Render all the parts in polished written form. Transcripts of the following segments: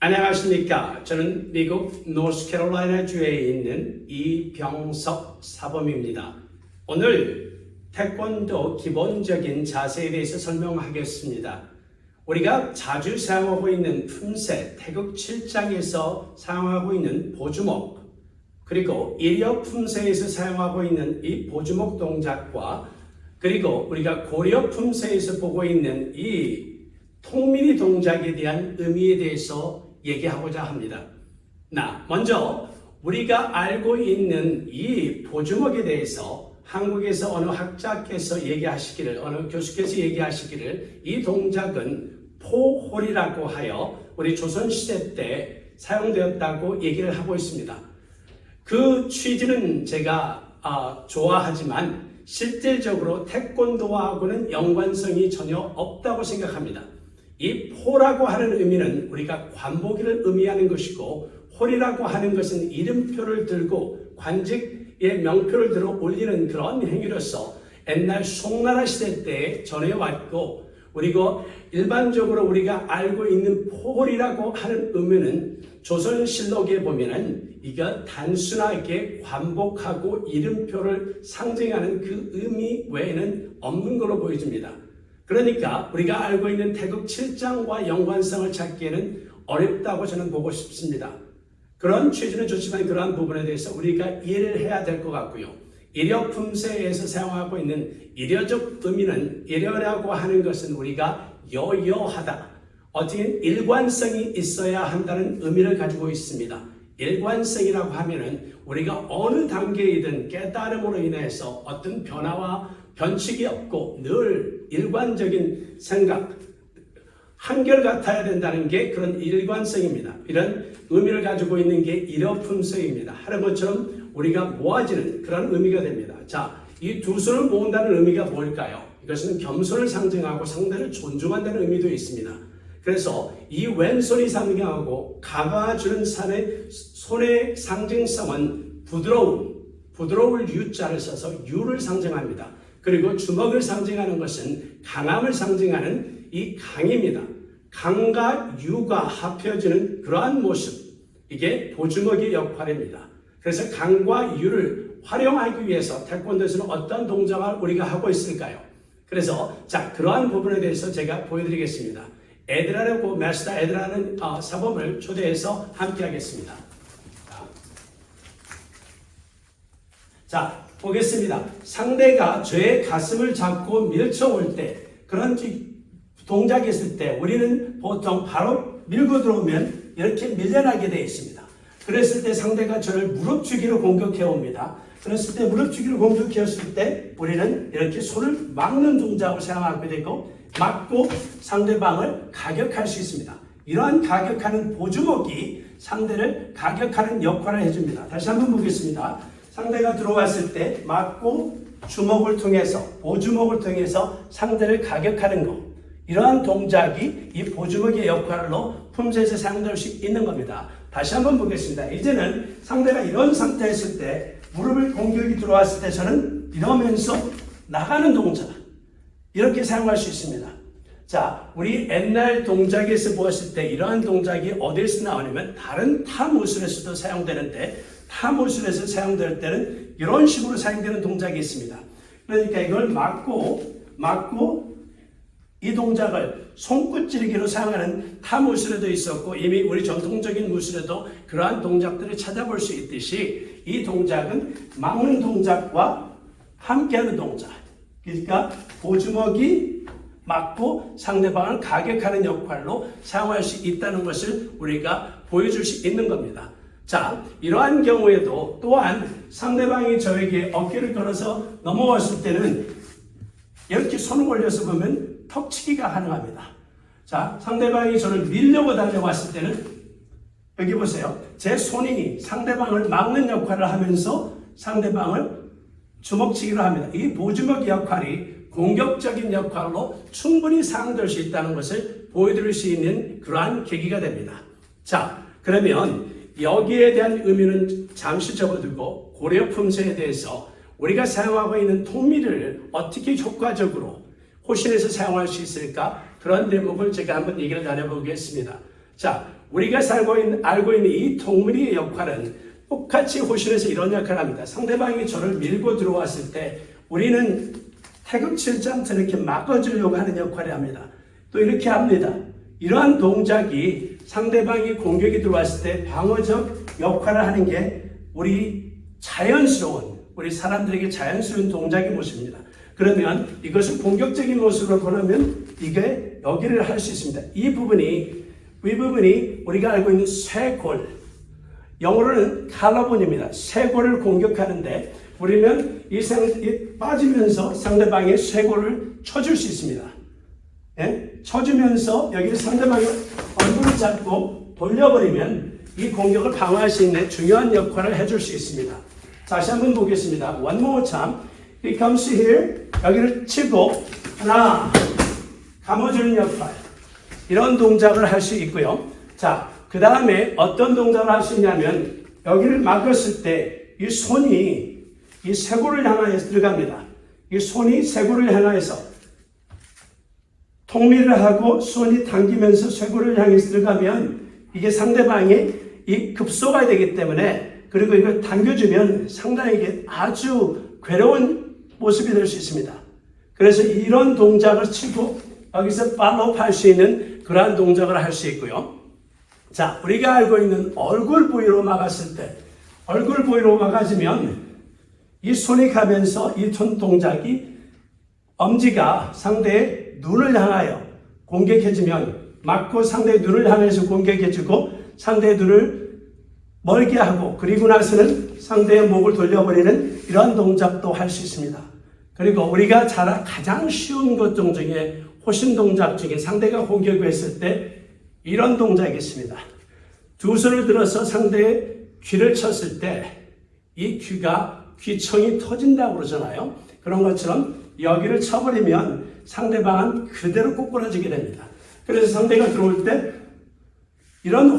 안녕하십니까. 저는 미국 노스캐롤라이나주에 있는 이병석 사범입니다. 오늘 태권도 기본적인 자세에 대해서 설명하겠습니다. 우리가 자주 사용하고 있는 품새, 태극 7장에서 사용하고 있는 보주목, 그리고 일여 품새에서 사용하고 있는 이 보주목 동작과 그리고 우리가 고려 품새에서 보고 있는 이 통밀이 동작에 대한 의미에 대해서 얘기하고자 합니다. 먼저 우리가 알고 있는 이 보주목에 대해서 한국에서 어느 학자께서 얘기하시기를, 어느 교수께서 얘기하시기를 이 동작은 포홀이라고 하여 우리 조선시대 때 사용되었다고 얘기를 하고 있습니다. 그 취지는 제가 좋아하지만 실질적으로 태권도하고는 연관성이 전혀 없다고 생각합니다. 이 포라고 하는 의미는 우리가 관보기를 의미하는 것이고, 홀이라고 하는 것은 이름표를 들고 관직의 명표를 들어 올리는 그런 행위로서 옛날 송나라 시대 때 전해왔고, 그리고 일반적으로 우리가 알고 있는 포홀이라고 하는 의미는 조선실록에 보면은 이거 단순하게 관복하고 이름표를 상징하는 그 의미 외에는 없는 걸로 보여집니다. 그러니까 우리가 알고 있는 태극 7장과 연관성을 찾기에는 어렵다고 저는 보고 싶습니다. 그런 취지는 좋지만 그러한 부분에 대해서 우리가 이해를 해야 될 것 같고요. 일여 품새에서 사용하고 있는 일여적 의미는, 일여라고 하는 것은 우리가 여여하다, 어떻게 일관성이 있어야 한다는 의미를 가지고 있습니다. 일관성이라고 하면은 우리가 어느 단계이든 깨달음으로 인해서 어떤 변화와 변칙이 없고 늘 일관적인 생각, 한결같아야 된다는 게 그런 일관성입니다. 이런 의미를 가지고 있는 게 일여품새입니다. 하는 것처럼 우리가 모아지는 그런 의미가 됩니다. 자, 이 두 손을 모은다는 의미가 뭘까요? 이것은 겸손을 상징하고 상대를 존중한다는 의미도 있습니다. 그래서 이 왼손이 상징하고 감아주는 손의 상징성은 부드러울 유자를 써서 유를 상징합니다. 그리고 주먹을 상징하는 것은 강함을 상징하는 이 강입니다. 강과 유가 합해지는 그러한 모습, 이게 보주먹의 역할입니다. 그래서 강과 유를 활용하기 위해서 태권도에서는 어떤 동작을 우리가 하고 있을까요? 그래서 그러한 부분에 대해서 제가 보여드리겠습니다. 에드라라고 마스터 에드라는 사범을 초대해서 함께 하겠습니다. 자, 보겠습니다. 상대가 저의 가슴을 잡고 밀쳐올 때, 그런 동작이 있을 때 우리는 보통 바로 밀고 들어오면 이렇게 밀려나게 되어 있습니다. 그랬을 때 상대가 저를 무릎주기로 공격해 옵니다. 그랬을 때 무릎주기로 공격했을 때 우리는 이렇게 손을 막는 동작을 사용하게 되고, 막고 상대방을 가격할 수 있습니다. 이러한 가격하는 보주목이 상대를 가격하는 역할을 해줍니다. 다시 한번 보겠습니다. 상대가 들어왔을 때 막고 주먹을 통해서, 보주목을 통해서 상대를 가격하는 것, 이러한 동작이 이 보주목의 역할로 품새에서 사용될 수 있는 겁니다. 다시 한번 보겠습니다. 이제는 상대가 이런 상태였을 때, 무릎을 공격이 들어왔을 때 저는 이러면서 나가는 동작, 이렇게 사용할 수 있습니다. 자, 우리 옛날 동작에서 보았을 때 이러한 동작이 어디에서 나오냐면 다른 타무술에서도 사용되는데, 타무술에서 사용될 때는 이런 식으로 사용되는 동작이 있습니다. 그러니까 이걸 막고 이 동작을 손끝찌르기로 사용하는 타무술에도 있었고, 이미 우리 전통적인 무술에도 그러한 동작들을 찾아볼 수 있듯이 이 동작은 막는 동작과 함께하는 동작, 그러니까 보주먹이 막고 상대방을 가격하는 역할로 사용할 수 있다는 것을 우리가 보여줄 수 있는 겁니다. 자, 이러한 경우에도 또한 상대방이 저에게 어깨를 걸어서 넘어왔을 때는 이렇게 손을 올려서 보면 턱치기가 가능합니다. 자, 상대방이 저를 밀려고 달려왔을 때는 여기 보세요. 제 손이 상대방을 막는 역할을 하면서 상대방을 주먹치기로 합니다. 이 보주먹 역할이 공격적인 역할로 충분히 사용될 수 있다는 것을 보여드릴 수 있는 그러한 계기가 됩니다. 자, 그러면 여기에 대한 의미는 잠시 접어두고 고려 품새에 대해서 우리가 사용하고 있는 통밀을 어떻게 효과적으로 호신에서 사용할 수 있을까? 그런 대목을 제가 한번 얘기를 나눠보겠습니다. 자, 우리가 알고 있는 이 통밀이의 역할은 똑같이 호신에서 이런 역할을 합니다. 상대방이 저를 밀고 들어왔을 때 우리는 태극 칠 장처럼 이렇게 막아주려고 하는 역할을 합니다. 또 이렇게 합니다. 이러한 동작이 상대방이 공격이 들어왔을 때 방어적 역할을 하는 게 우리 사람들에게 자연스러운 동작의 모습입니다. 그러면 이것을 공격적인 모습으로 보려면 이게 여기를 할 수 있습니다. 이 부분이 우리가 알고 있는 쇄골, 영어로는 칼라본입니다. 쇄골을 공격하는데 우리는 빠지면서 상대방의 쇄골을 쳐줄 수 있습니다. 예? 쳐주면서 여기 상대방의 얼굴을 잡고 돌려버리면 이 공격을 방어할 수 있는 중요한 역할을 해줄 수 있습니다. 다시 한번 보겠습니다. One more time. He comes here. 여기를 치고 하나 감아주는 역할. 이런 동작을 할 수 있고요. 자, 그 다음에 어떤 동작을 할 수 있냐면 여기를 막았을 때 이 손이 이 쇄골을 향하여서 들어갑니다. 이 손이 쇄골을 향하여서 통밀을 하고 손이 당기면서 쇄골을 향해서 들어가면 이게 상대방이 이 급소가 되기 때문에 그리고 이걸 당겨주면 상대에게 아주 괴로운 모습이 될 수 있습니다. 그래서 이런 동작을 치고 여기서 팔로우 할 수 있는 그러한 동작을 할 수 있고요. 자, 우리가 알고 있는 얼굴 부위로 막았을 때 얼굴 부위로 막아주면 이 손이 가면서 이 손 동작이 엄지가 상대의 눈을 향하여 공격해주면 맞고 상대의 눈을 향해서 공격해주고 상대의 눈을 멀게 하고 그리고 나서는 상대의 목을 돌려버리는 이런 동작도 할 수 있습니다. 그리고 우리가 가장 쉬운 것 중에 호신 동작 중에 상대가 공격을 했을 때 이런 동작이 있습니다. 두 손을 들어서 상대의 귀를 쳤을 때 이 귀청이 터진다고 그러잖아요. 그런 것처럼 여기를 쳐버리면 상대방은 그대로 꼬꾸라지게 됩니다. 그래서 상대가 들어올 때 이런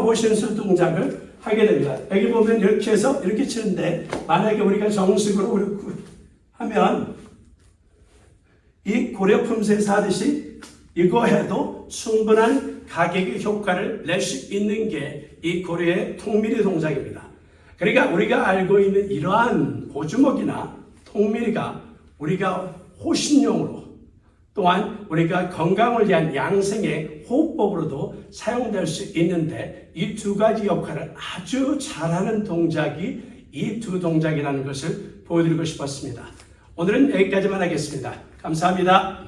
호신술 동작을 하게 됩니다. 여기 보면 이렇게 해서 이렇게 치는데 만약에 우리가 정식으로 하면 이 고려 품새에서 하듯이 이거 해도 충분한 가격의 효과를 낼 수 있는 게 이 고려의 통밀이 동작입니다. 그러니까 우리가 알고 있는 이러한 보주먹이나 통밀이가 우리가 호신용으로 또한 우리가 건강을 위한 양생의 호흡법으로도 사용될 수 있는데 이 두 가지 역할을 아주 잘하는 동작이 이 두 동작이라는 것을 보여드리고 싶었습니다. 오늘은 여기까지만 하겠습니다. 감사합니다.